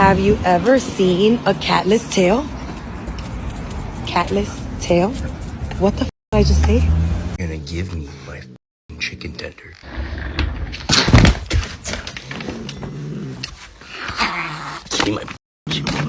Have you ever seen a catless tail? Catless tail? What the f did I just say? You're gonna give me my chicken tender. Give me my chicken.